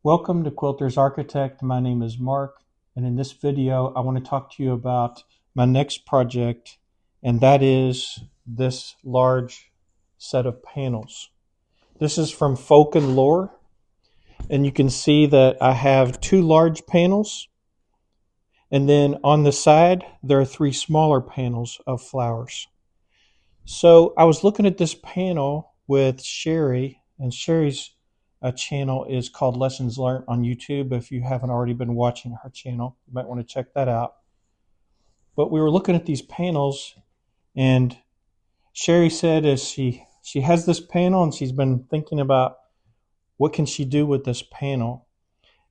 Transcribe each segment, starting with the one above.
Welcome to Quilter's Architect. My name is Mark, and in this video, I want to talk to you about my next project, and that is this large set of panels. This is from Folk and Lore, and you can see that I have two large panels, and then on the side, there are three smaller panels of flowers. So I was looking at this panel with Sherry, and Sherry's channel is called Lessons Learned on YouTube. If you haven't already been watching her channel, you might want to check that out. But we were looking at these panels, and Sherry said as she has this panel and she's been thinking about what can she do with this panel.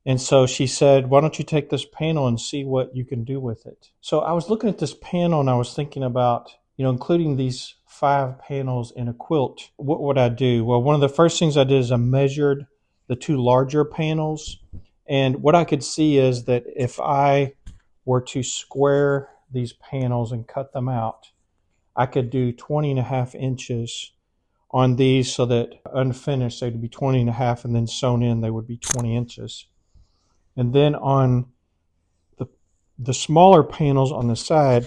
And so she said, why don't you take this panel and see what you can do with it? So I was looking at this panel and I was thinking about, including these 5 panels in a quilt, what would I do? Well, one of the first things I did is I measured the two larger panels. And what I could see is that if I were to square these panels and cut them out, I could do 20.5 inches on these so that unfinished, they'd be 20.5, and then sewn in, they would be 20 inches. And then on the smaller panels on the side,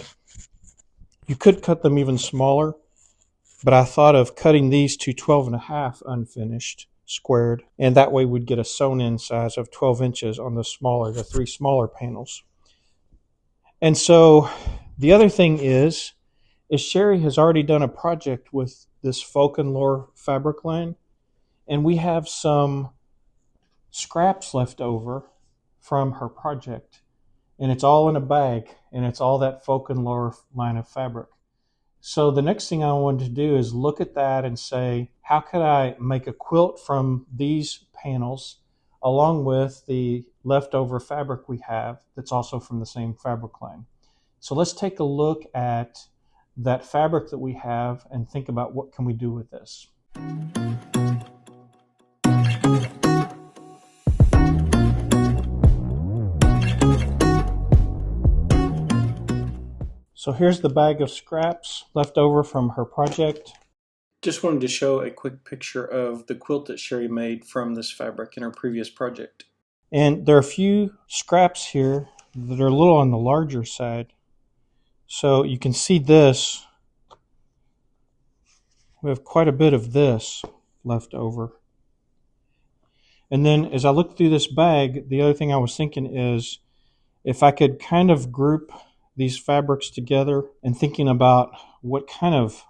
you could cut them even smaller, but I thought of cutting these to 12.5 unfinished, squared, and that way we'd get a sewn in size of 12 inches on the 3 smaller panels. And so the other thing is Sherry has already done a project with this Folk and Lore fabric line, and we have some scraps left over from her project, and it's all in a bag, and it's all that Folk and Lore line of fabric. So the next thing I wanted to do is look at that and say, how could I make a quilt from these panels along with the leftover fabric we have that's also from the same fabric line. So let's take a look at that fabric that we have and think about what can we do with this. So here's the bag of scraps left over from her project. Just wanted to show a quick picture of the quilt that Sherry made from this fabric in her previous project. And there are a few scraps here that are a little on the larger side. So you can see this. We have quite a bit of this left over. And then as I look through this bag, the other thing I was thinking is if I could kind of group these fabrics together and thinking about what kind of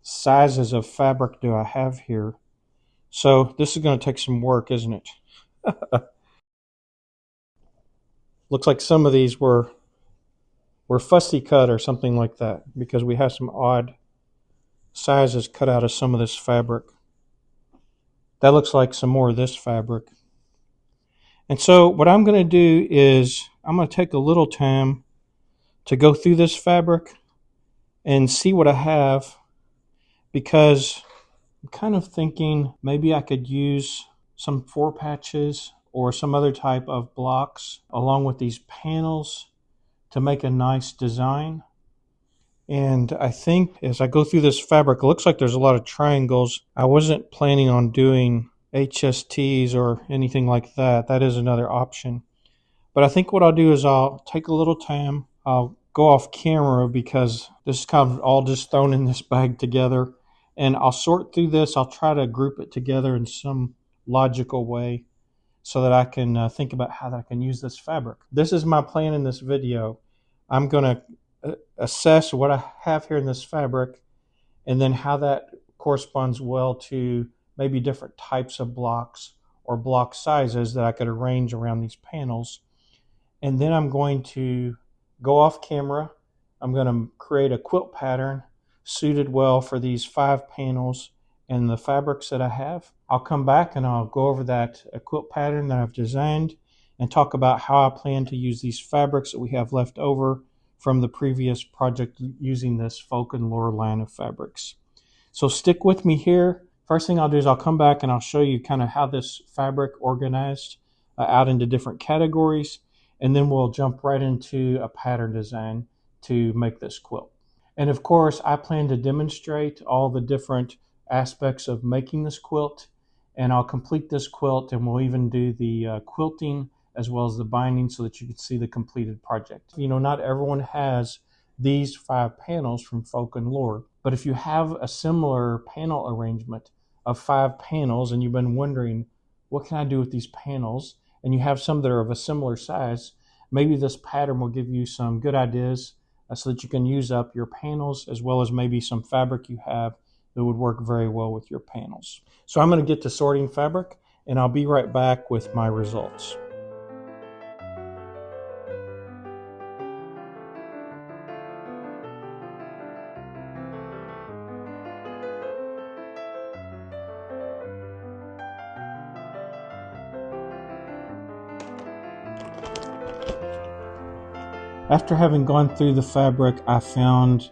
sizes of fabric do I have here. So this is going to take some work, isn't it? Looks like some of these were fussy cut or something like that, because we have some odd sizes cut out of some of this fabric. That looks like some more of this fabric. And so what I'm going to do is I'm going to take a little time to go through this fabric and see what I have, because I'm kind of thinking maybe I could use some 4 patches or some other type of blocks along with these panels to make a nice design. And I think as I go through this fabric, it looks like there's a lot of triangles. I wasn't planning on doing HSTs or anything like that. That is another option. But I think what I'll do is I'll take a little time. I'll go off camera because this is kind of all just thrown in this bag together. And I'll sort through this. I'll try to group it together in some logical way so that I can think about how I can use this fabric. This is my plan in this video. I'm going to assess what I have here in this fabric and then how that corresponds well to maybe different types of blocks or block sizes that I could arrange around these panels. And then I'm going to go off camera. I'm going to create a quilt pattern suited well for these 5 panels and the fabrics that I have. I'll come back and I'll go over that quilt pattern that I've designed and talk about how I plan to use these fabrics that we have left over from the previous project using this Folk and Lore line of fabrics. So stick with me here. First thing I'll do is I'll come back and I'll show you kind of how this fabric organized out into different categories, and then we'll jump right into a pattern design to make this quilt. And of course, I plan to demonstrate all the different aspects of making this quilt and I'll complete this quilt, and we'll even do the quilting as well as the binding so that you can see the completed project. You know, not everyone has these 5 panels from Folk and Lore, but if you have a similar panel arrangement of 5 panels and you've been wondering, what can I do with these panels? And you have some that are of a similar size, maybe this pattern will give you some good ideas so that you can use up your panels as well as maybe some fabric you have that would work very well with your panels. So I'm going to get to sorting fabric, and I'll be right back with my results. After having gone through the fabric, I found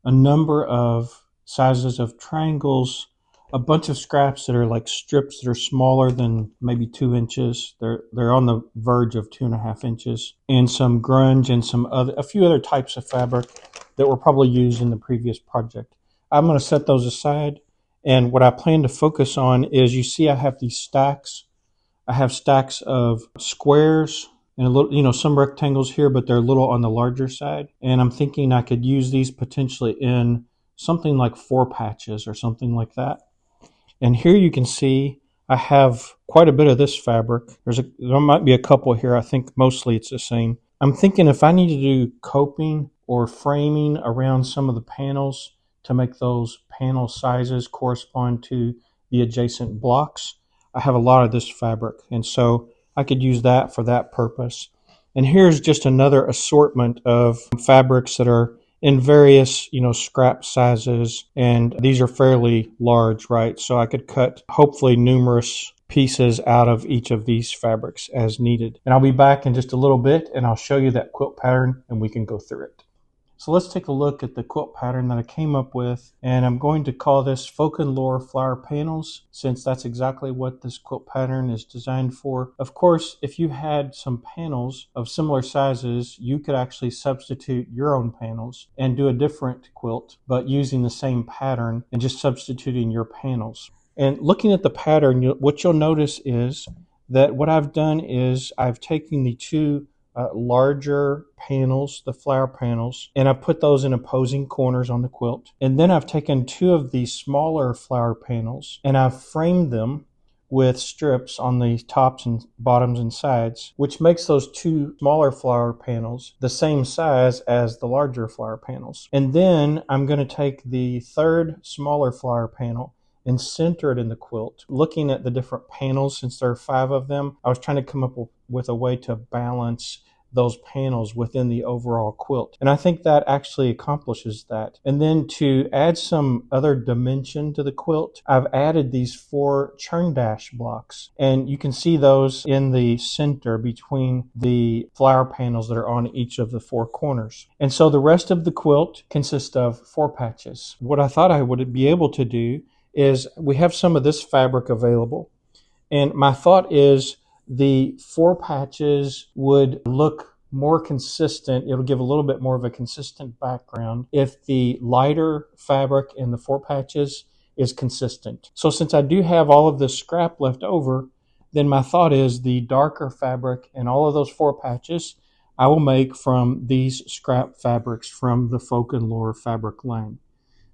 a number of sizes of triangles, a bunch of scraps that are like strips that are smaller than maybe 2 inches. They're on the verge of 2.5 inches, and some grunge and a few other types of fabric that were probably used in the previous project. I'm going to set those aside, and what I plan to focus on is, you see I have these stacks. I have stacks of squares and a little, some rectangles here, but they're a little on the larger side. And I'm thinking I could use these potentially in something like 4 patches or something like that. And here you can see I have quite a bit of this fabric. There might be a couple here. I think mostly it's the same. I'm thinking if I need to do coping or framing around some of the panels to make those panel sizes correspond to the adjacent blocks, I have a lot of this fabric, and so I could use that for that purpose. And here's just another assortment of fabrics that are in various, scrap sizes, and these are fairly large, right? So I could cut hopefully numerous pieces out of each of these fabrics as needed. And I'll be back in just a little bit, and I'll show you that quilt pattern and we can go through it. So let's take a look at the quilt pattern that I came up with, and I'm going to call this Folk and Lore Flower Panels, since that's exactly what this quilt pattern is designed for. Of course, if you had some panels of similar sizes, you could actually substitute your own panels and do a different quilt, but using the same pattern and just substituting your panels. And looking at the pattern, what you'll notice is that what I've done is I've taken the 2 larger panels, the flower panels, and I've put those in opposing corners on the quilt. And then I've taken 2 of these smaller flower panels and I've framed them with strips on the tops and bottoms and sides, which makes those 2 smaller flower panels the same size as the larger flower panels. And then I'm going to take the 3rd smaller flower panel and center it in the quilt. Looking at the different panels, since there are 5 of them, I was trying to come up with a way to balance those panels within the overall quilt. And I think that actually accomplishes that. And then to add some other dimension to the quilt, I've added these 4 churn dash blocks. And you can see those in the center between the flower panels that are on each of the 4 corners. And so the rest of the quilt consists of 4 patches. What I thought I would be able to do is, we have some of this fabric available, and my thought is the 4 patches would look more consistent. It'll give a little bit more of a consistent background if the lighter fabric in the 4 patches is consistent. So since I do have all of this scrap left over, then my thought is the darker fabric in all of those 4 patches I will make from these scrap fabrics from the Folk and Lore fabric line.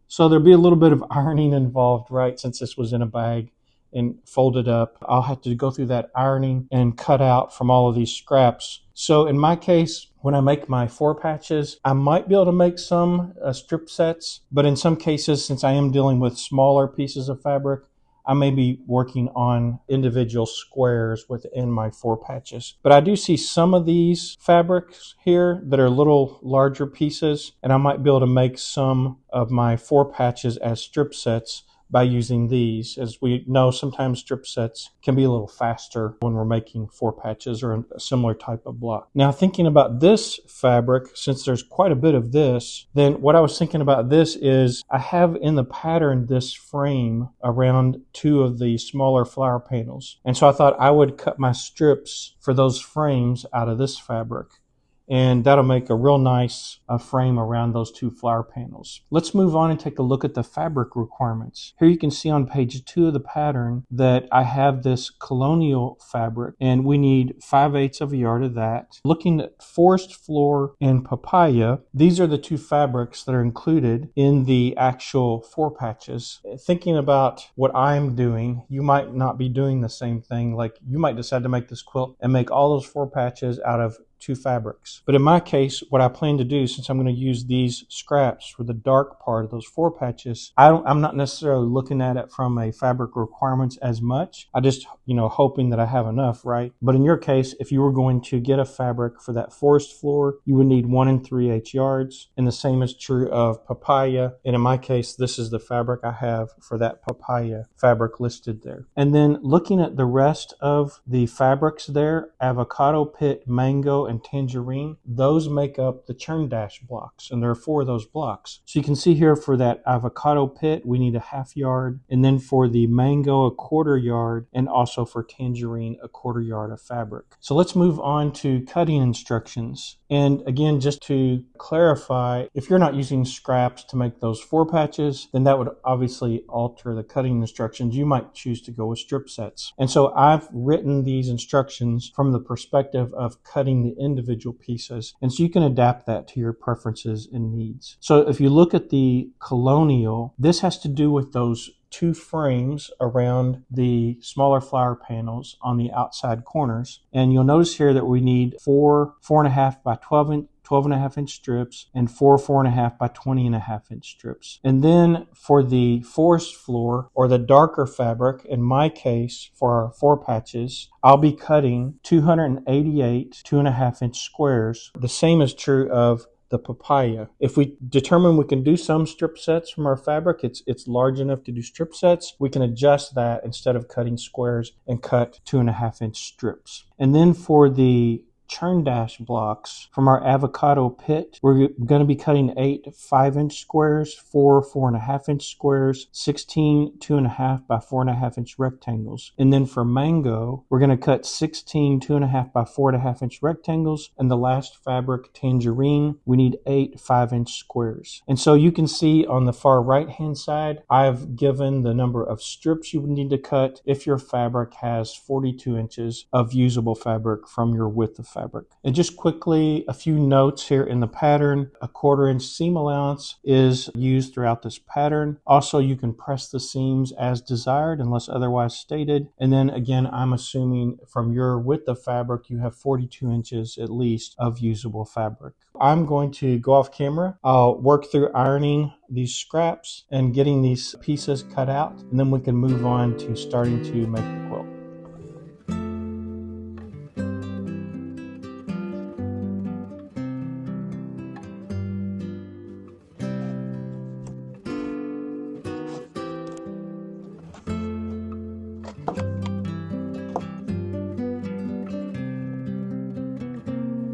So there'll be a little bit of ironing involved, right? Since this was in a bag and folded up, I'll have to go through that ironing and cut out from all of these scraps. So in my case, when I make my 4 patches, I might be able to make some strip sets, but in some cases, since I am dealing with smaller pieces of fabric, I may be working on individual squares within my 4 patches. But I do see some of these fabrics here that are a little larger pieces, and I might be able to make some of my 4 patches as strip sets by using these. As we know, sometimes strip sets can be a little faster when we're making 4 patches or a similar type of block. Now, thinking about this fabric, since there's quite a bit of this, then what I was thinking about this is I have in the pattern this frame around 2 of the smaller flower panels. And so I thought I would cut my strips for those frames out of this fabric. and that'll make a real nice frame around those two flower panels. Let's move on and take a look at the fabric requirements. Here you can see on page 2 of the pattern that I have this colonial fabric, and we need 5/8 of a yard of that. Looking at forest floor and papaya, these are the two fabrics that are included in the actual 4 patches. Thinking about what I'm doing, you might not be doing the same thing. Like, you might decide to make this quilt and make all those 4 patches out of 2 fabrics. But in my case, what I plan to do, since I'm going to use these scraps for the dark part of those 4 patches, I'm not necessarily looking at it from a fabric requirements as much. I just, hoping that I have enough, right? But in your case, if you were going to get a fabric for that forest floor, you would need 1 3/8 yards. And the same is true of papaya. And in my case, this is the fabric I have for that papaya fabric listed there. And then looking at the rest of the fabrics there, avocado pit, mango, and tangerine, those make up the churn dash blocks, and there are 4 of those blocks. So you can see here for that avocado pit, we need a 1/2 yard, and then for the mango, a 1/4 yard, and also for tangerine, a 1/4 yard of fabric. So let's move on to cutting instructions. And again, just to clarify, if you're not using scraps to make those 4 patches, then that would obviously alter the cutting instructions. You might choose to go with strip sets. And so I've written these instructions from the perspective of cutting the individual pieces. And so you can adapt that to your preferences and needs. So if you look at the colonial, this has to do with those 2 frames around the smaller flower panels on the outside corners. And you'll notice here that we need 4 4.5 by 12.5 inch strips, and 4 4.5 by 20.5 inch strips. And then for the forest floor, or the darker fabric, in my case for our 4 patches, I'll be cutting 288 2.5 inch squares. The same is true of the papaya. If we determine we can do some strip sets from our fabric, it's large enough to do strip sets, we can adjust that instead of cutting squares and cut 2.5 inch strips. And then for the churn dash blocks from our avocado pit, we're going to be cutting 8 5-inch squares, 4 4.5 inch squares, 16 2.5 by 4.5 inch rectangles. And then for mango, we're going to cut 16 2.5 by 4.5 inch rectangles. And the last fabric, tangerine, we need 8 5-inch squares. And so you can see on the far right hand side, I've given the number of strips you would need to cut if your fabric has 42 inches of usable fabric from your width of fabric. And just quickly, a few notes here in the pattern. A 1/4 inch seam allowance is used throughout this pattern. Also, you can press the seams as desired unless otherwise stated. And then again, I'm assuming from your width of fabric, you have 42 inches at least of usable fabric. I'm going to go off camera. I'll work through ironing these scraps and getting these pieces cut out, and then we can move on to starting to make the quilt.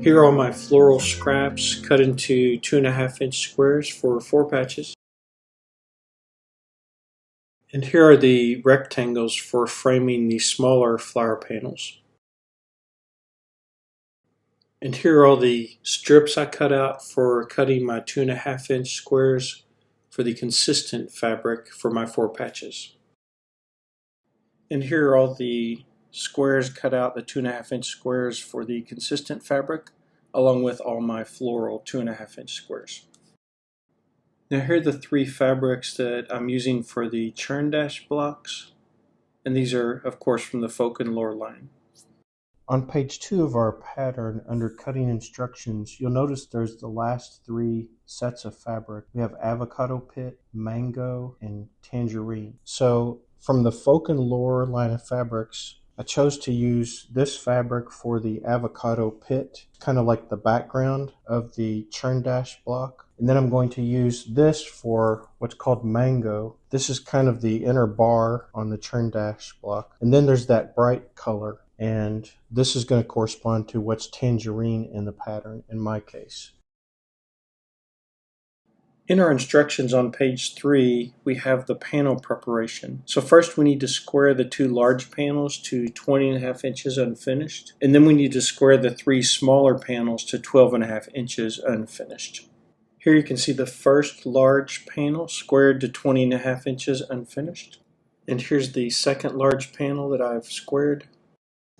Here are all my floral scraps cut into 2.5 inch squares for 4 patches. And here are the rectangles for framing the smaller flower panels. And here are all the strips I cut out for cutting my 2.5 inch squares for the consistent fabric for my 4 patches. And here are all the squares cut out, the 2.5 inch squares for the consistent fabric, along with all my floral 2.5 inch squares. Now here are the 3 fabrics that I'm using for the churn dash blocks, and these are of course from the Folk and Lore line. On page 2 of our pattern, under cutting instructions, you'll notice there's the last 3 sets of fabric. We have avocado pit, mango, and tangerine. So from the Folk and Lore line of fabrics, I chose to use this fabric for the avocado pit, kind of like the background of the churn dash block. And then I'm going to use this for what's called mango. This is kind of the inner bar on the churn dash block. And then there's that bright color. And this is going to correspond to what's tangerine in the pattern in my case. In our instructions on page 3, we have the panel preparation. So first we need to square the 2 large panels to 20.5 inches unfinished, and then we need to square the 3 smaller panels to 12.5 inches unfinished. Here you can see the first large panel squared to 20.5 inches unfinished. And here's the second large panel that I've squared.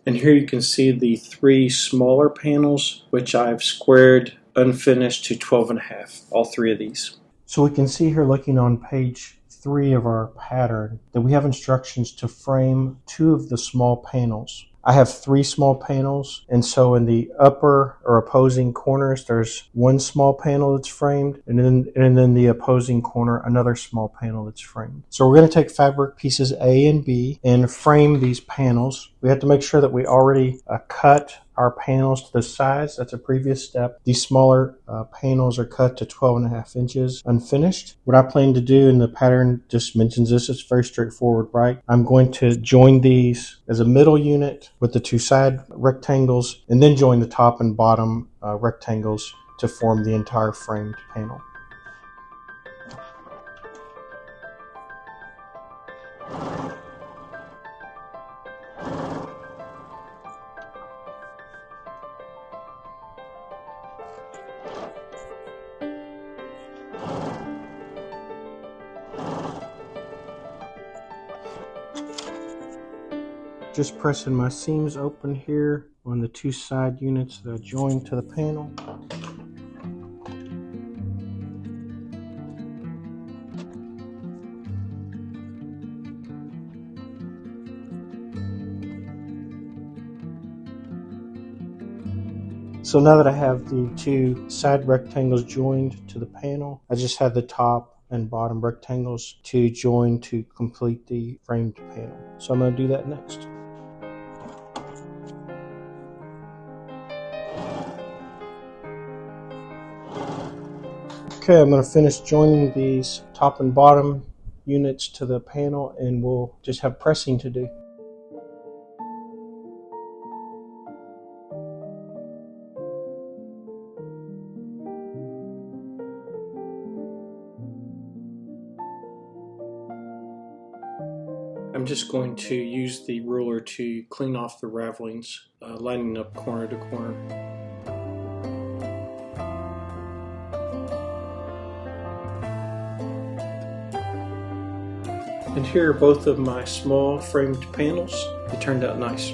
And here you can see the 3 smaller panels, which I've squared unfinished to 12.5, all 3 of these. So we can see here, looking on page 3 of our pattern, that we have instructions to frame 2 of the small panels. I have 3 small panels, and so in the upper or opposing corners there's 1 small panel that's framed, and then the opposing corner another small panel that's framed. So we're going to take fabric pieces A and B and frame these panels. We have to make sure that we already cut our panels to the size. That's a previous step. These smaller panels are cut to 12.5 inches unfinished. What I plan to do, and the pattern just mentions this, it's very straightforward, right? I'm going to join these as a middle unit with the 2 side rectangles, and then join the top and bottom rectangles to form the entire framed panel. Just pressing my seams open here on the 2 side units that I joined to the panel. So now that I have the 2 side rectangles joined to the panel, I just have the top and bottom rectangles to join to complete the framed panel. So I'm going to do that next. Okay, I'm going to finish joining these top and bottom units to the panel, and we'll just have pressing to do. I'm just going to use the ruler to clean off the ravelings, lining up corner to corner. And here are both of my small framed panels. They turned out nice.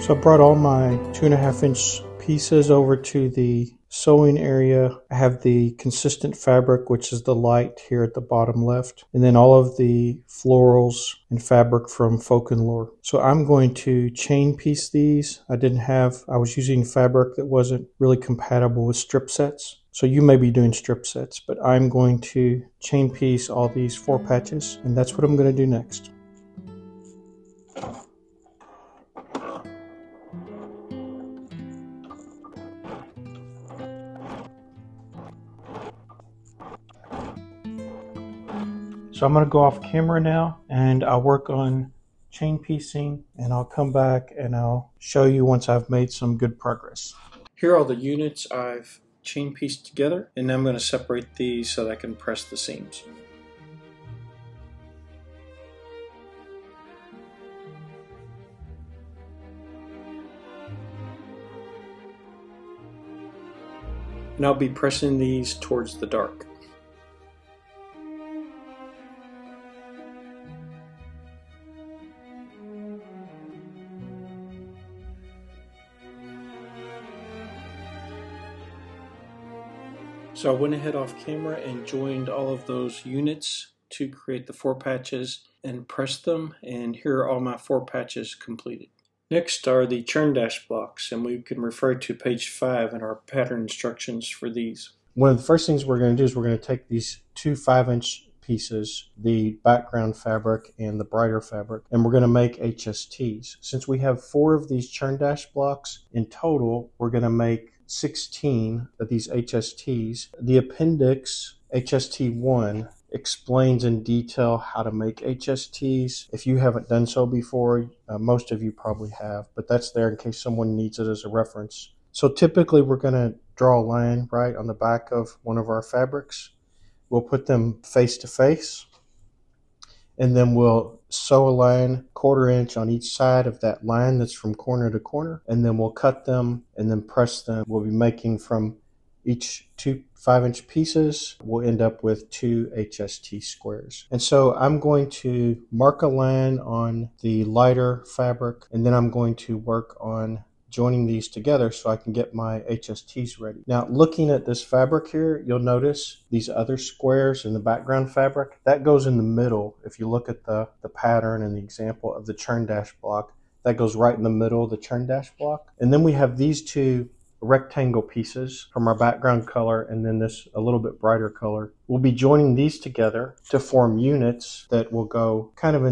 So I brought all my 2.5 inch pieces over to the sewing area. I have the consistent fabric, which is the light here at the bottom left, and then all of the florals and fabric from Folk and Lore. So I'm going to chain piece these. I was using fabric that wasn't really compatible with strip sets. So you may be doing strip sets, but I'm going to chain piece all these 4 patches, and that's what I'm going to do next. So I'm going to go off camera now, and I'll work on chain piecing, and I'll come back and I'll show you once I've made some good progress. Here are all the units I've chain pieced together, and now I'm going to separate these so that I can press the seams. And I'll be pressing these towards the dark. So I went ahead off camera and joined all of those units to create the 4 patches and pressed them, and here are all my 4 patches completed. Next are the churn dash blocks, and we can refer to page 5 in our pattern instructions for these. One of the first things we're going to do is we're going to take these 2 5-inch pieces, the background fabric and the brighter fabric, and we're going to make HSTs. Since we have 4 of these churn dash blocks in total, we're going to make 16 of these HSTs. The appendix HST1 explains in detail how to make HSTs. If you haven't done so before, most of you probably have, but that's there in case someone needs it as a reference. So typically we're going to draw a line right on the back of one of our fabrics. We'll put them face to face, and then we'll sew a line 1/4 inch on each side of that line that's from corner to corner, and then we'll cut them and then press them. We'll be making from each 2 5-inch pieces, we'll end up with 2 HST squares. And so I'm going to mark a line on the lighter fabric, and then I'm going to work on joining these together so I can get my HSTs ready. Now, looking at this fabric here, you'll notice these other squares in the background fabric. That goes in the middle. If you look at the pattern and the example of the churn dash block, that goes right in the middle of the churn dash block. And then we have these two rectangle pieces from our background color, and then this a little bit brighter color. We'll be joining these together to form units that will go kind of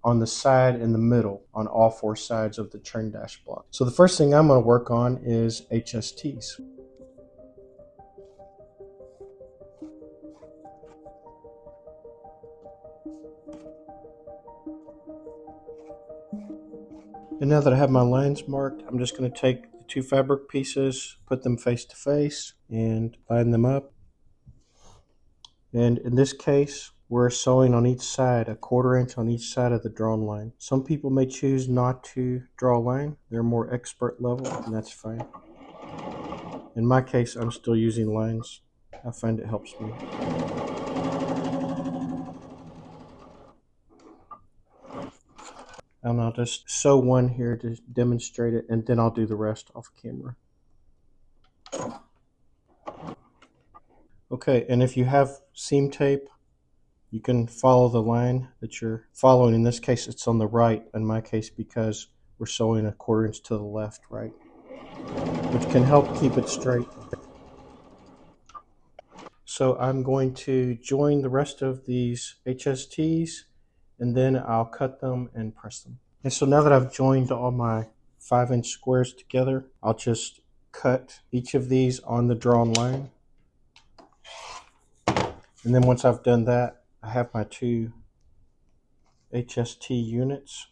on the side in the middle on all 4 sides of the churn dash block. So the first thing I'm going to work on is HSTs. And now that I have my lines marked, I'm just going to take the 2 fabric pieces, put them face to face, and line them up. And in this case, we're sewing on each side, 1/4 inch on each side of the drawn line. Some people may choose not to draw a line. They're more expert level, and that's fine. In my case, I'm still using lines. I find it helps me. And I'll just sew one here to demonstrate it, and then I'll do the rest off camera. Okay, and if you have seam tape, you can follow the line that you're following. In this case, it's on the right, in my case, because we're sewing 1/4 inch to the left, right? Which can help keep it straight. So I'm going to join the rest of these HSTs, and then I'll cut them and press them. And so now that I've joined all my 5-inch squares together, I'll just cut each of these on the drawn line. And then once I've done that, I have my 2 HST units,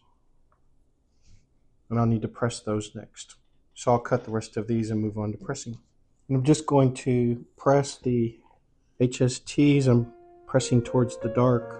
and I'll need to press those next. So I'll cut the rest of these and move on to pressing. And I'm just going to press the HSTs. I'm pressing towards the dark.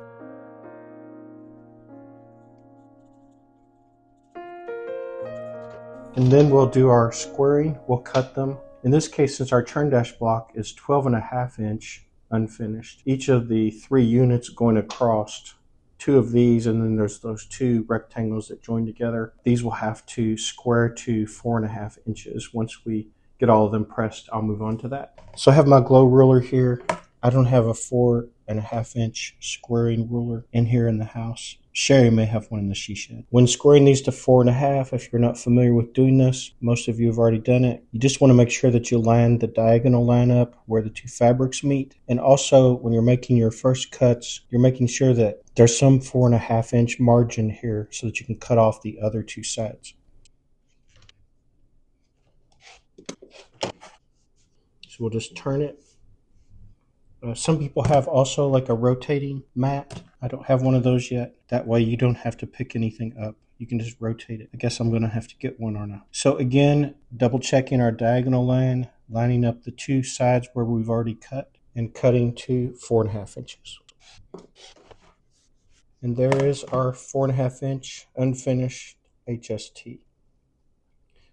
And then we'll do our squaring. We'll cut them. In this case, since our churn dash block is 12.5 inch unfinished, each of the 3 units going across, 2 of these, and then there's those 2 rectangles that join together. These will have to square to 4.5 inches. Once we get all of them pressed, I'll move on to that. So I have my glow ruler here. I don't have a 4.5 inch squaring ruler in here in the house. Sherry may have one in the she shed. When squaring these to 4.5, if you're not familiar with doing this, most of you have already done it. You just want to make sure that you line the diagonal line up where the 2 fabrics meet. And also, when you're making your first cuts, you're making sure that there's some 4.5 inch margin here so that you can cut off the other 2 sides. So we'll just turn it. Some people have also like a rotating mat. I don't have one of those yet. That way you don't have to pick anything up. You can just rotate it. I guess I'm going to have to get one or not. So again, double checking our diagonal line, lining up the 2 sides where we've already cut, and cutting to 4.5 inches. And there is our 4.5 inch unfinished HST.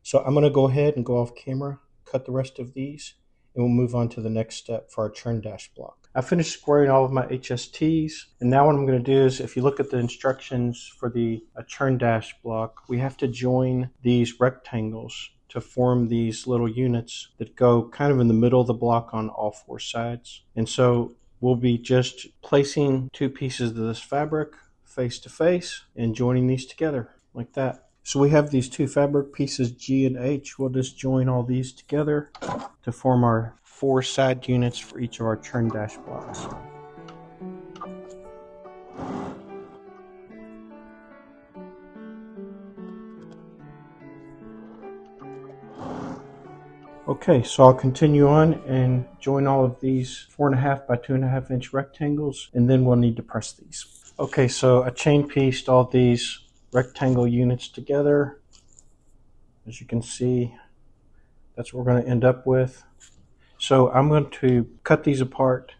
So I'm going to go ahead and go off camera, cut the rest of these, and we'll move on to the next step for our churn dash block. I finished squaring all of my HSTs, and now what I'm going to do is, if you look at the instructions for the churn dash block, we have to join these rectangles to form these little units that go kind of in the middle of the block on all 4 sides. And so we'll be just placing 2 pieces of this fabric face to face and joining these together like that. So we have these 2 fabric pieces, G and H. We'll just join all these together to form our 4 side units for each of our churn dash blocks. Okay, so I'll continue on and join all of these 4.5 by 2.5 inch rectangles, and then we'll need to press these. Okay, so I chain pieced all these rectangle units together. As you can see, That's what we're going to end up with. So I'm going to cut these apart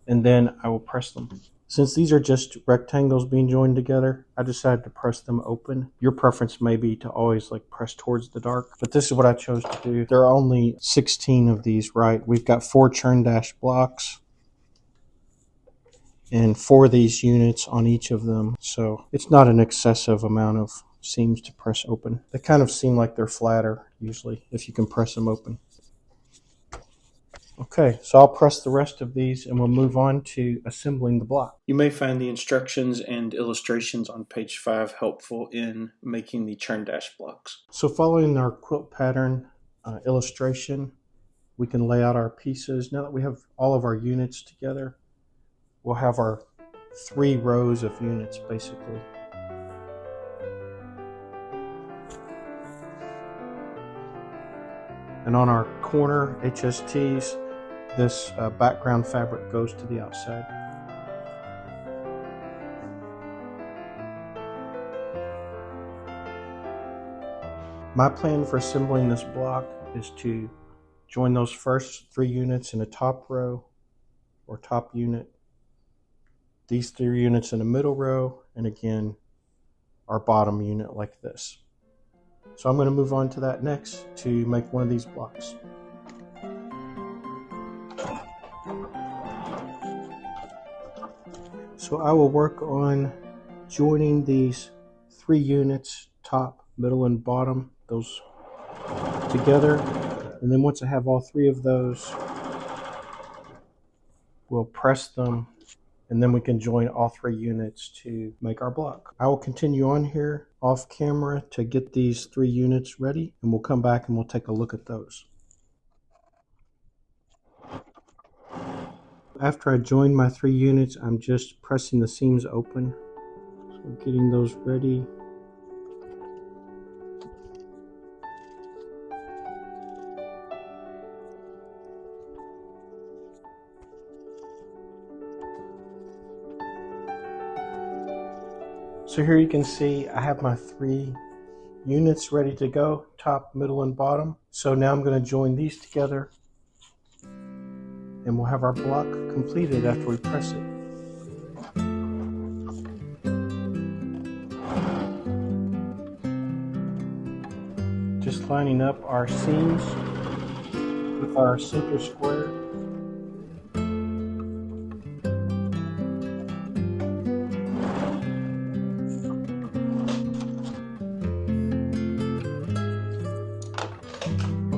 and then I will press them. Since these are just rectangles being joined together, I decided to press them open. Your preference may be to always like press towards the dark, but this is what I chose to do. There are only 16 of these, right? We've got 4 churn dash blocks and 4 of these units on each of them. So it's not an excessive amount of seams to press open. They kind of seem like they're flatter usually if you can press them open. Okay, so I'll press the rest of these and we'll move on to assembling the block. You may find the instructions and illustrations on page 5 helpful in making the churn dash blocks. So following our quilt pattern illustration, we can lay out our pieces. Now that we have all of our units together, we'll have our 3 rows of units basically. And on our corner HSTs, this background fabric goes to the outside. My plan for assembling this block is to join those first 3 units in a top row or top unit, these 3 units in a middle row, and again our bottom unit like this. So I'm going to move on to that next to make one of these blocks. So I will work on joining these 3 units, top, middle, and bottom, those together. And then once I have all 3 of those, we'll press them, and then we can join all 3 units to make our block. I will continue on here off camera to get these 3 units ready, and we'll come back and we'll take a look at those. After I join my 3 units, I'm just pressing the seams open. So getting those ready. So here you can see I have my 3 units ready to go, top, middle, and bottom. So now I'm going to join these together and we'll have our block completed after we press it. Just lining up our seams with our center square.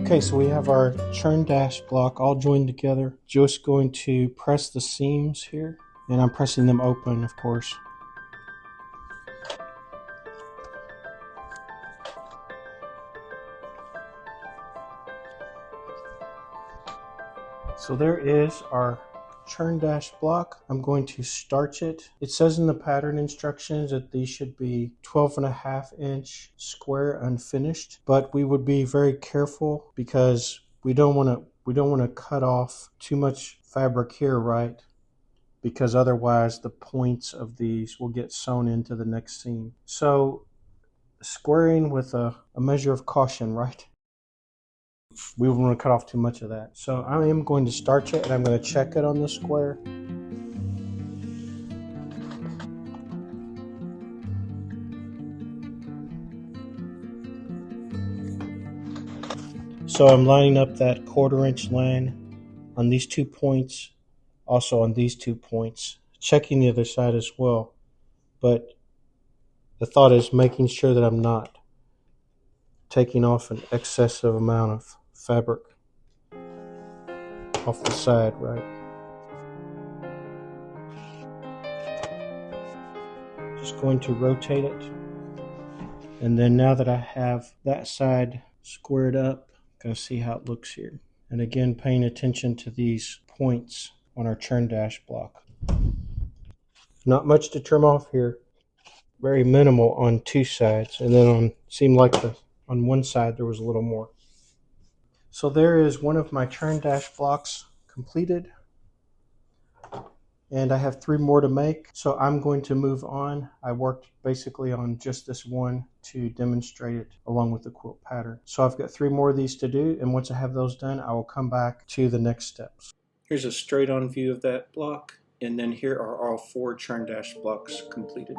Okay, so we have our churn dash block all joined together. Just going to press the seams here, and I'm pressing them open, of course. So there is our churn dash block. I'm going to starch it. It says in the pattern instructions that these should be 12.5-inch square unfinished, but we would be very careful because we don't want to cut off too much fabric here, right? Because otherwise the points of these will get sewn into the next seam. So squaring with a measure of caution, right? We wouldn't want to cut off too much of that. So I am going to starch it and I'm going to check it on the square. So I'm lining up that 1/4-inch line on these 2 points, also on these 2 points, checking the other side as well. But the thought is making sure that I'm not taking off an excessive amount of fabric off the side, right? Just going to rotate it. And then now that I have that side squared up, I'm going to see how it looks here. And again, paying attention to these points on our churn dash block. Not much to trim off here. Very minimal on 2 sides. And then seemed like on one side there was a little more. So there is one of my churn dash blocks completed. and I have 3 more to make, so I'm going to move on. I worked basically on just this one to demonstrate it along with the quilt pattern. So I've got 3 more of these to do, and once I have those done, I will come back to the next steps. Here's a straight on view of that block, and then here are all 4 churn dash blocks completed.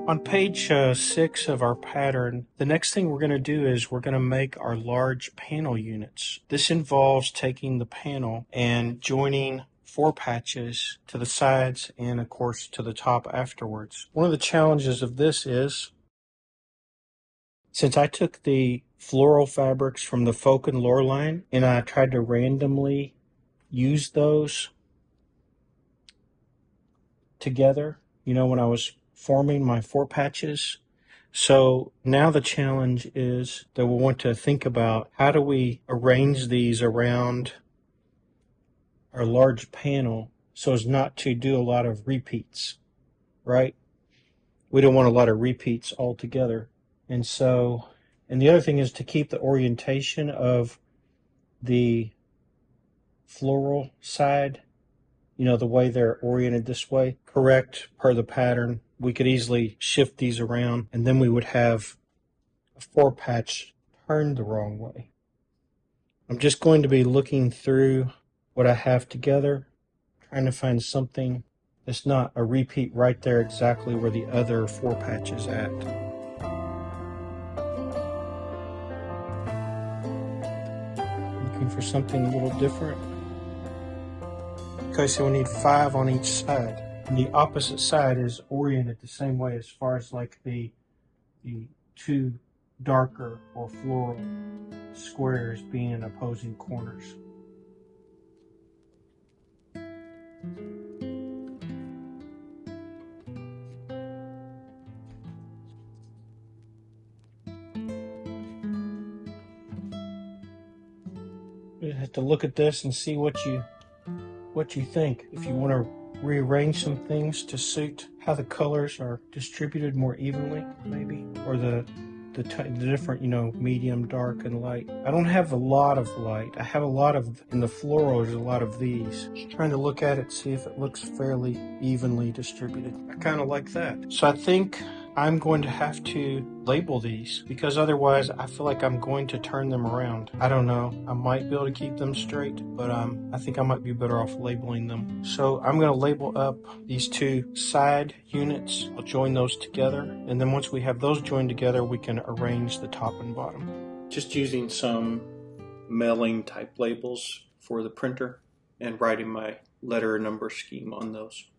On page 6 of our pattern, the next thing we're going to do is we're going to make our large panel units. This involves taking the panel and joining 4 patches to the sides and of course to the top afterwards. One of the challenges of this is, since I took the floral fabrics from the Folk and Lore line and I tried to randomly use those together, when I was forming my 4 patches. So now the challenge is that we'll want to think about how do we arrange these around our large panel so as not to do a lot of repeats, right? We don't want a lot of repeats altogether. And the other thing is to keep the orientation of the floral side, the way they're oriented this way, correct per the pattern. We could easily shift these around, and then we would have a 4 patch turned the wrong way. I'm just going to be looking through what I have together, trying to find something that's not a repeat right there exactly where the other 4 patch is at. Looking for something a little different. Okay, so we need 5 on each side. And the opposite side is oriented the same way as far as like the 2 darker or floral squares being in opposing corners. You have to look at this and see what you think. If you want to rearrange some things to suit how the colors are distributed more evenly, maybe, or the different, medium, dark, and light. I don't have a lot of light. I have a lot of, in the floral, there's a lot of these. Just trying to look at it, see if it looks fairly evenly distributed. I kind of like that. So I think I'm going to have to label these because otherwise I feel like I'm going to turn them around. I don't know. I might be able to keep them straight, but I think I might be better off labeling them. So I'm going to label up these 2 side units. I'll join those together, and then once we have those joined together, we can arrange the top and bottom. Just using some mailing type labels for the printer and writing my letter and number scheme on those.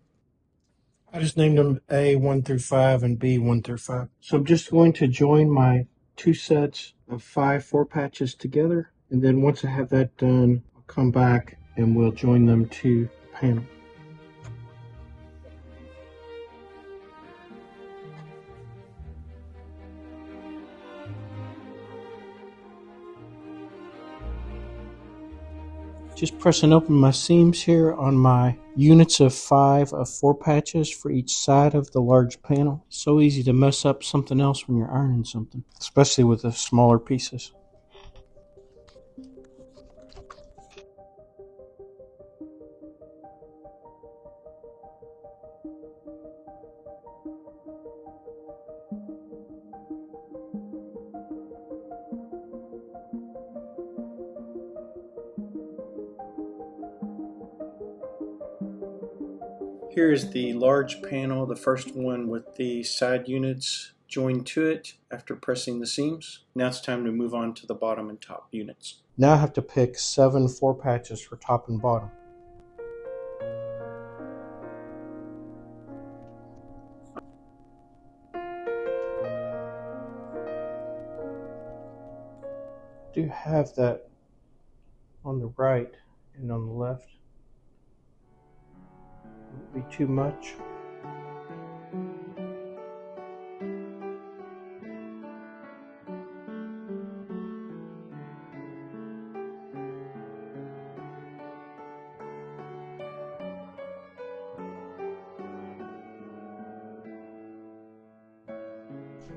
I just named them A 1 through 5 and B 1 through 5. So I'm just going to join my 2 sets of 5 4 patches together, and then once I have that done, I'll come back and we'll join them to the panel. Just pressing open my seams here on my units of 5 of 4 patches for each side of the large panel. So easy to mess up something else when you're ironing something, especially with the smaller pieces. Here is the large panel, the first one with the side units joined to it after pressing the seams. Now it's time to move on to the bottom and top units. Now I have to pick 7 4 patches for top and bottom. I do have that on the right and on the left. Wouldn't be too much.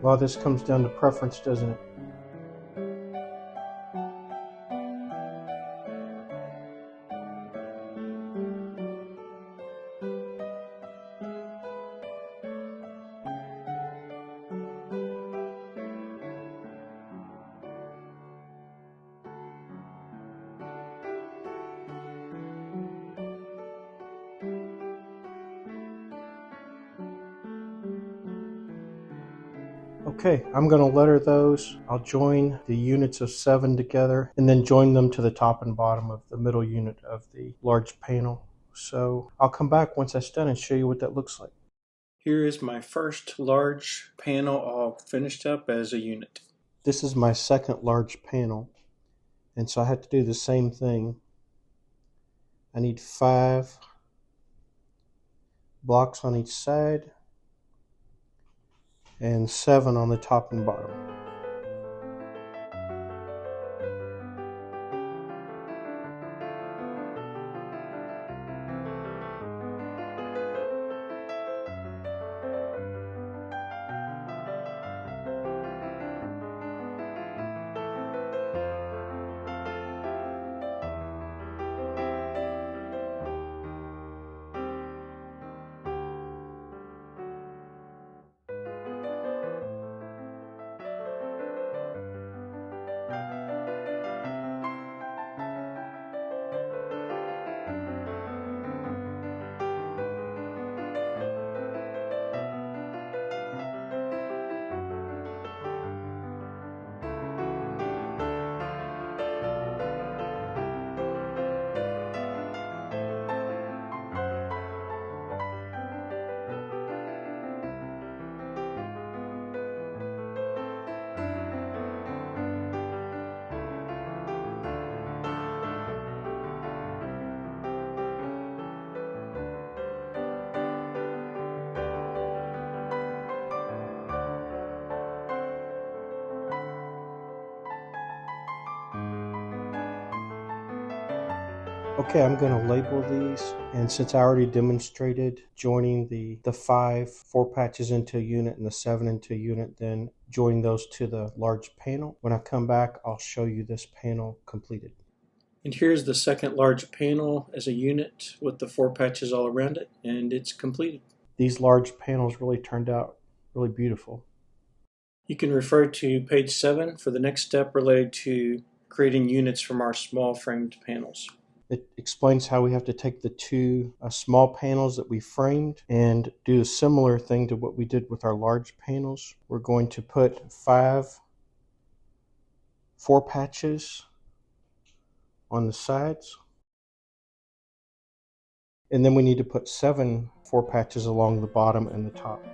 Well, this comes down to preference, doesn't it? Okay, I'm going to letter those. I'll join the units of 7 together and then join them to the top and bottom of the middle unit of the large panel. So I'll come back once that's done and show you what that looks like. Here is my first large panel all finished up as a unit. This is my second large panel, and so I have to do the same thing. I need 5 blocks on each side and 7 on the top and bottom. Okay, I'm going to label these, and since I already demonstrated joining the 5 4 patches into a unit and the 7 into a unit, then join those to the large panel. When I come back, I'll show you this panel completed. And here's the second large panel as a unit with the 4 patches all around it, and it's completed. These large panels really turned out really beautiful. You can refer to page 7 for the next step related to creating units from our small framed panels. It explains how we have to take the 2 small panels that we framed and do a similar thing to what we did with our large panels. We're going to put 5 4 patches on the sides, and then we need to put 7 4 patches along the bottom and the top.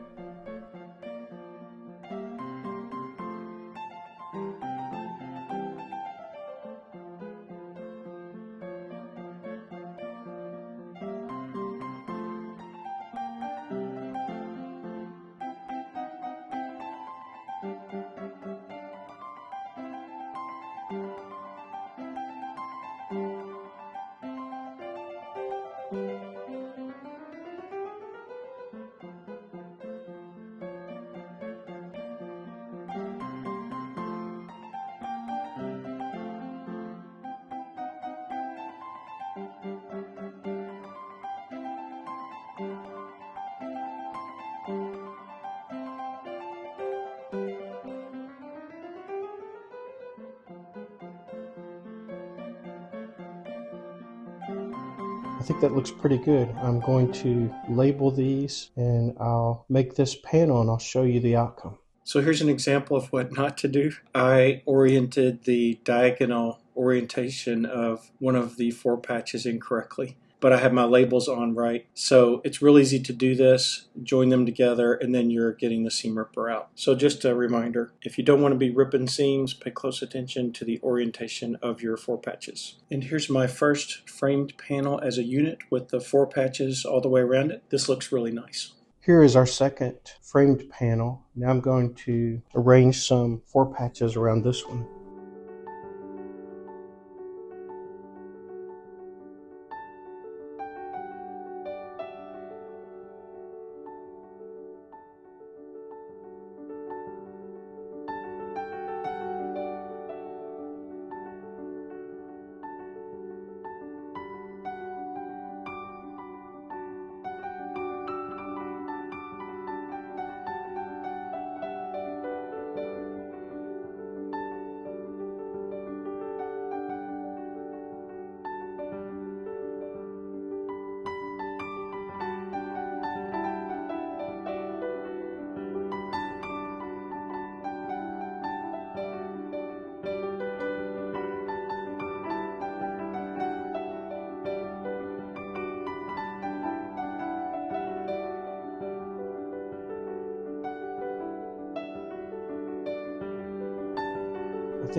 I think that looks pretty good. I'm going to label these, and I'll make this panel and I'll show you the outcome. So here's an example of what not to do. I oriented the diagonal orientation of one of the 4 patches incorrectly, but I have my labels on right. So it's real easy to do this, join them together, and then you're getting the seam ripper out. So just a reminder, if you don't want to be ripping seams, pay close attention to the orientation of your 4 patches. And here's my first framed panel as a unit with the 4 patches all the way around it. This looks really nice. Here is our second framed panel. Now I'm going to arrange some 4 patches around this one.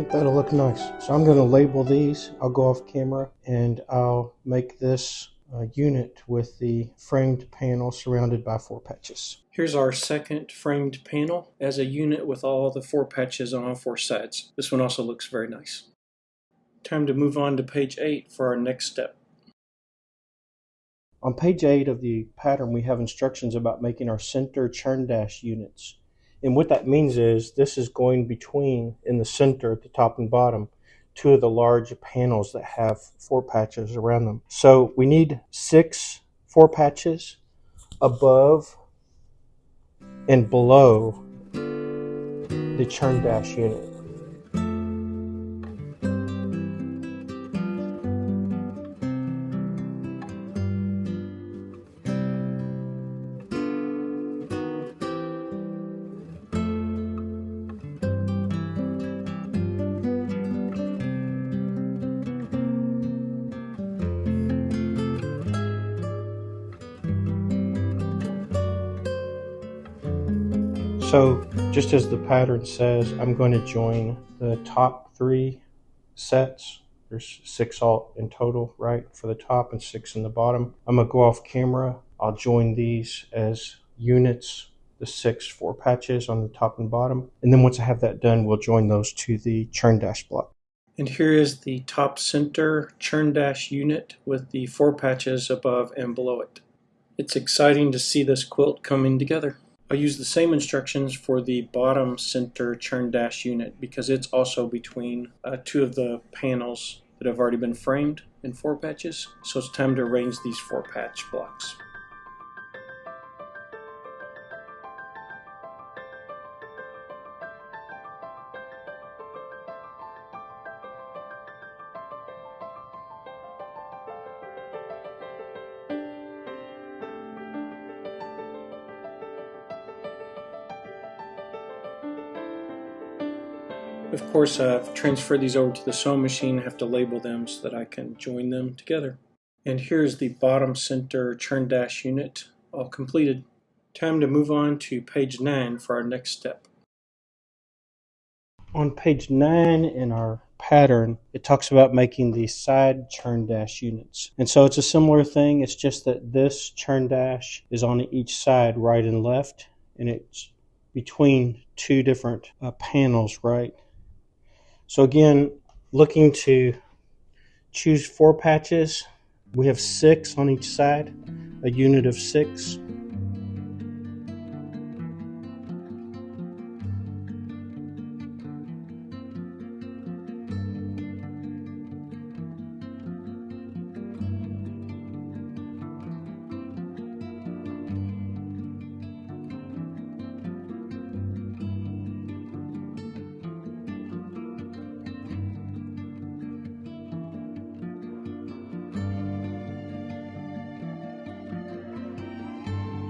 think that'll look nice. So I'm going to label these. I'll go off camera and I'll make this unit with the framed panel surrounded by 4 patches. Here's our second framed panel as a unit with all the 4 patches on all 4 sides. This one also looks very nice. Time to move on to page 8 for our next step. On page 8 of the pattern, we have instructions about making our center churn dash units. And what that means is this is going between, in the center at the top and bottom, 2 of the large panels that have 4 patches around them. So we need 6 4 patches above and below the churn dash unit. So just as the pattern says, I'm going to join the top 3 sets. There's 6 all in total, right, for the top and 6 in the bottom. I'm going to go off camera. I'll join these as units, the 6 4 patches on the top and bottom. And then once I have that done, we'll join those to the churn dash block. And here is the top center churn dash unit with the 4 patches above and below it. It's exciting to see this quilt coming together. I'll use the same instructions for the bottom center churn dash unit because it's also between 2 of the panels that have already been framed in 4 patches. So it's time to arrange these 4 patch blocks. Of course, I've transferred these over to the sewing machine. I have to label them so that I can join them together. And here's the bottom center churn dash unit all completed. Time to move on to page 9 for our next step. On page 9 in our pattern, it talks about making the side churn dash units. And so it's a similar thing. It's just that this churn dash is on each side, right and left, and it's between 2 different panels, right? So again, looking to choose 4 patches. We have 6 on each side, a unit of 6.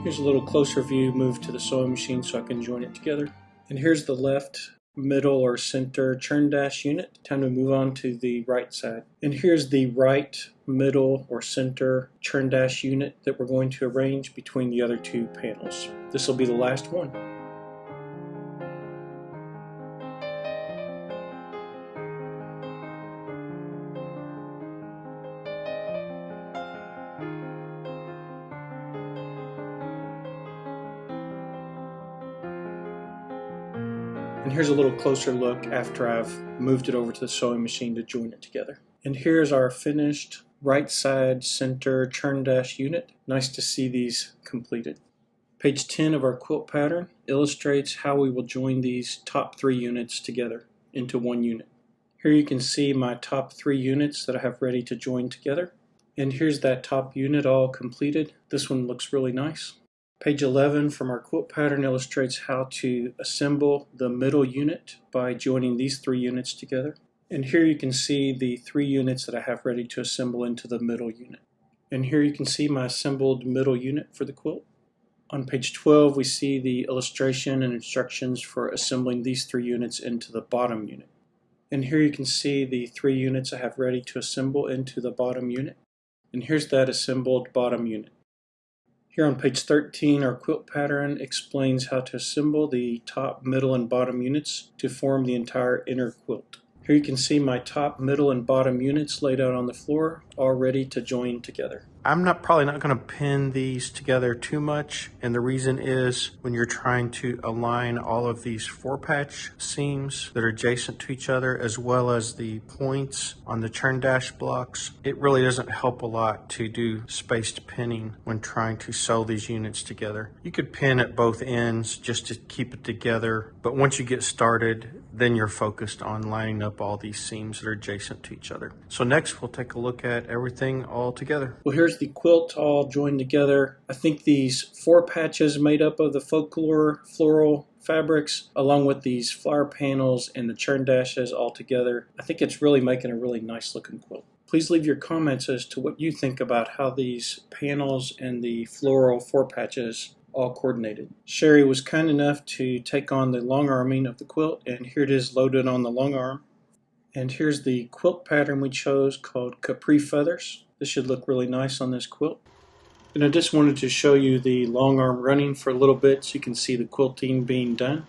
Here's a little closer view moved to the sewing machine so I can join it together. And here's the left, middle, or center churn dash unit. Time to move on to the right side. And here's the right, middle, or center churn dash unit that we're going to arrange between the other 2 panels. This will be the last one. And here's a little closer look after I've moved it over to the sewing machine to join it together. And here's our finished right side center churn dash unit. Nice to see these completed. Page 10 of our quilt pattern illustrates how we will join these top 3 units together into one unit. Here you can see my top 3 units that I have ready to join together. And here's that top unit all completed. This one looks really nice. Page 11 from our quilt pattern illustrates how to assemble the middle unit by joining these 3 units together. And here you can see the 3 units that I have ready to assemble into the middle unit. And here you can see my assembled middle unit for the quilt. On page 12 we see the illustration and instructions for assembling these 3 units into the bottom unit. And here you can see the 3 units I have ready to assemble into the bottom unit. And here's that assembled bottom unit. Here on page 13, our quilt pattern explains how to assemble the top, middle, and bottom units to form the entire inner quilt. Here you can see my top, middle, and bottom units laid out on the floor, all ready to join together. I'm probably not going to pin these together too much, and the reason is when you're trying to align all of these 4-patch seams that are adjacent to each other, as well as the points on the churn dash blocks, it really doesn't help a lot to do spaced pinning when trying to sew these units together. You could pin at both ends just to keep it together, but once you get started, then you're focused on lining up all these seams that are adjacent to each other. So next we'll take a look at everything all together. Well, here's the quilt all joined together. I think these 4 patches made up of the folklore floral fabrics, along with these flower panels and the churn dashes all together, I think it's really making a really nice looking quilt. Please leave your comments as to what you think about how these panels and the floral 4 patches all coordinated. Sherry was kind enough to take on the long arming of the quilt, and here it is loaded on the long arm. And here's the quilt pattern we chose called Capri Feathers. This should look really nice on this quilt. And I just wanted to show you the long arm running for a little bit so you can see the quilting being done.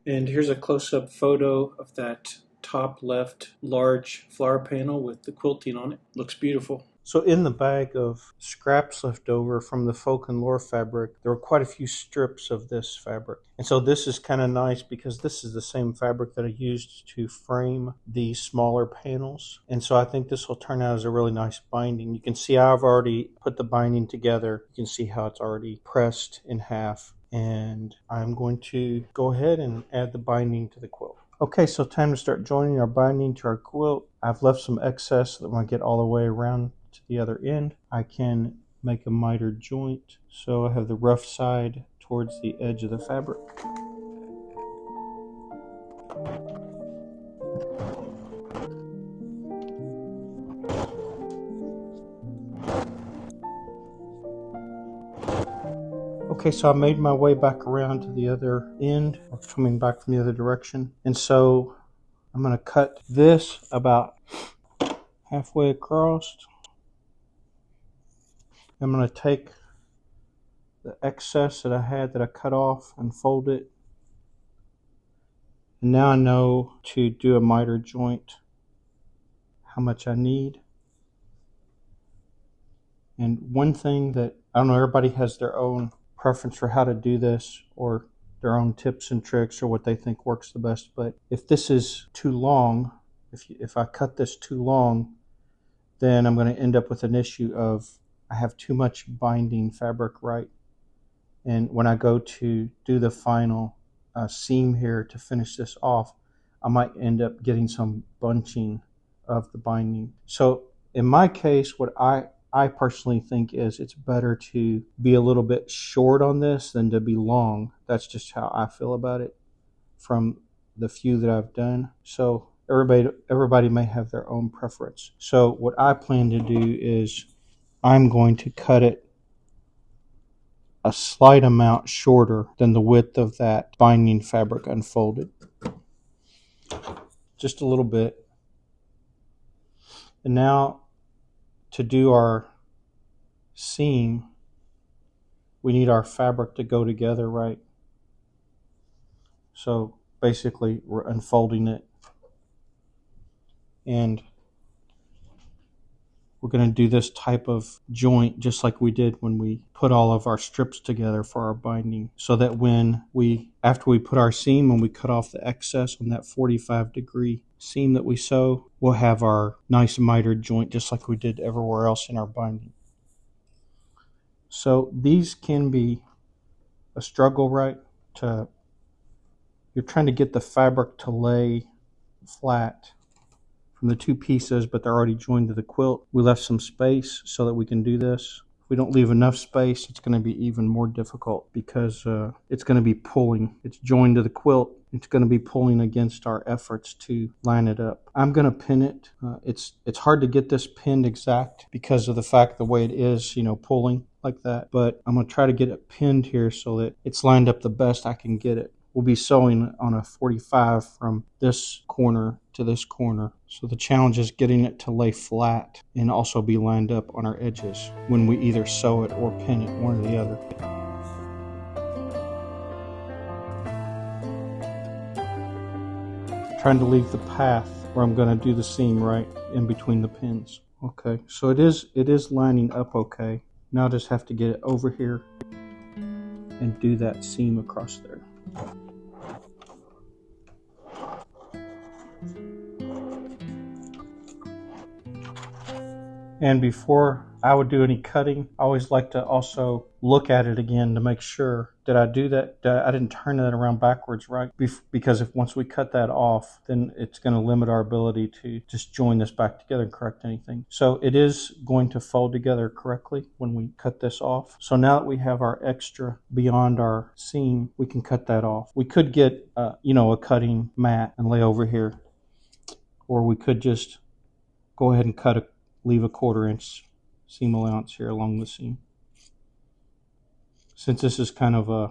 And here's a close-up photo of that top left large flower panel with the quilting on it. Looks beautiful. So in the bag of scraps left over from the folk and lore fabric, there were quite a few strips of this fabric. And so this is kind of nice because this is the same fabric that I used to frame the smaller panels. And so I think this will turn out as a really nice binding. You can see I've already put the binding together. You can see how it's already pressed in half. And I'm going to go ahead and add the binding to the quilt. Okay, so time to start joining our binding to our quilt. I've left some excess that when I get all the way around to the other end, I can make a mitered joint. So I have the rough side towards the edge of the fabric. Okay, so I made my way back around to the other end, coming back from the other direction. And so I'm going to cut this about halfway across. I'm going to take the excess that I had that I cut off and fold it. And now I know to do a miter joint how much I need. And one thing that, I don't know, everybody has their own preference for how to do this or their own tips and tricks or what they think works the best. But if this is too long, if I cut this too long, then I'm going to end up with an issue of I have too much binding fabric right. And when I go to do the final seam here to finish this off, I might end up getting some bunching of the binding. So in my case, what I personally think is it's better to be a little bit short on this than to be long. That's just how I feel about it from the few that I've done. So everybody may have their own preference. So what I plan to do is I'm going to cut it a slight amount shorter than the width of that binding fabric unfolded. Just a little bit. And now to do our seam, we need our fabric to go together, right? So basically we're unfolding it, and we're going to do this type of joint just like we did when we put all of our strips together for our binding, so that after we put our seam and we cut off the excess on that 45-degree seam that we sew, we'll have our nice mitered joint just like we did everywhere else in our binding. So these can be a struggle, right, to you're trying to get the fabric to lay flat from the two pieces, but they're already joined to the quilt. We left some space so that we can do this. If we don't leave enough space, it's going to be even more difficult because it's going to be pulling. It's joined to the quilt. It's going to be pulling against our efforts to line it up. I'm going to pin it. It's hard to get this pinned exact because of the fact the way it is, pulling like that. But I'm going to try to get it pinned here so that it's lined up the best I can get it. We'll be sewing on a 45 from this corner to this corner. So the challenge is getting it to lay flat and also be lined up on our edges when we either sew it or pin it, one or the other. Trying to leave the path where I'm going to do the seam right in between the pins. Okay, so it is lining up okay. Now I just have to get it over here and do that seam across there. And before I would do any cutting, I always like to also look at it again to make sure, did I do that? I didn't turn that around backwards, right? Because once we cut that off, then it's going to limit our ability to just join this back together and correct anything. So it is going to fold together correctly when we cut this off. So now that we have our extra beyond our seam, we can cut that off. We could get, a cutting mat and lay over here, or we could just go ahead and leave a 1/4 inch seam allowance here along the seam. Since this is kind of a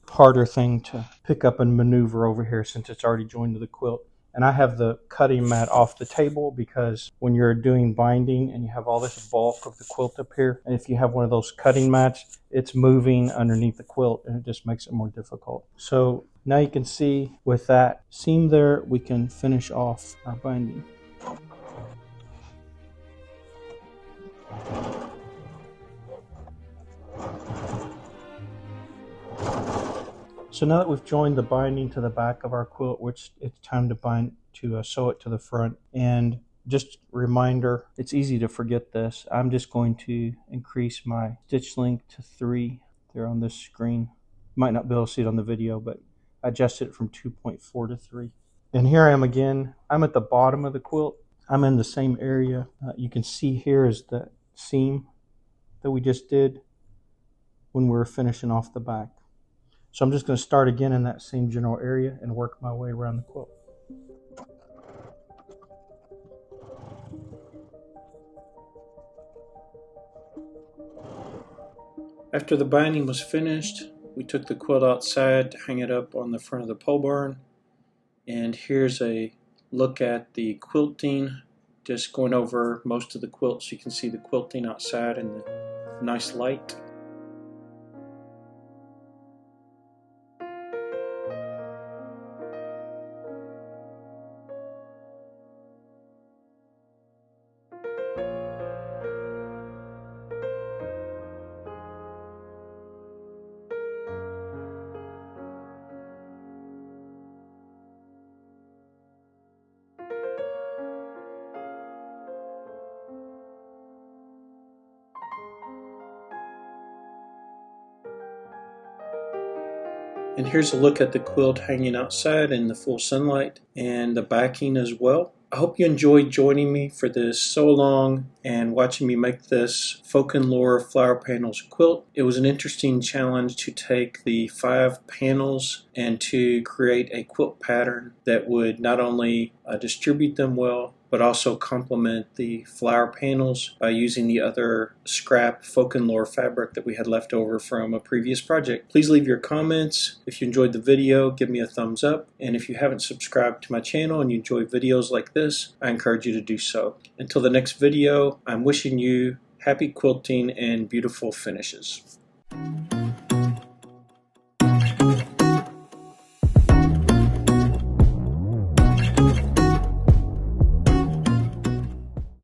harder thing to pick up and maneuver over here since it's already joined to the quilt. And I have the cutting mat off the table because when you're doing binding and you have all this bulk of the quilt up here, and if you have one of those cutting mats, it's moving underneath the quilt and it just makes it more difficult. So now you can see with that seam there, we can finish off our binding. So now that we've joined the binding to the back of our quilt, which it's time to sew it to the front. And just reminder, it's easy to forget this. I'm just going to increase my stitch length to 3 there on this screen. You might not be able to see it on the video, but I adjusted it from 2.4 to 3. And here I am again. I'm at the bottom of the quilt. I'm in the same area. You can see here is the seam that we just did when we were finishing off the back. So I'm just going to start again in that same general area and work my way around the quilt. After the binding was finished, we took the quilt outside to hang it up on the front of the pole barn. And here's a look at the quilting, just going over most of the quilt so you can see the quilting outside in the nice light. And here's a look at the quilt hanging outside in the full sunlight and the backing as well. I hope you enjoyed joining me for this sew along and watching me make this Folk and Lore flower panels quilt. It was an interesting challenge to take the 5 panels and to create a quilt pattern that would not only distribute them well, but also complement the flower panels by using the other scrap Folk and Lore fabric that we had left over from a previous project. Please leave your comments. If you enjoyed the video, give me a thumbs up. And if you haven't subscribed to my channel and you enjoy videos like this, I encourage you to do so. Until the next video, I'm wishing you happy quilting and beautiful finishes.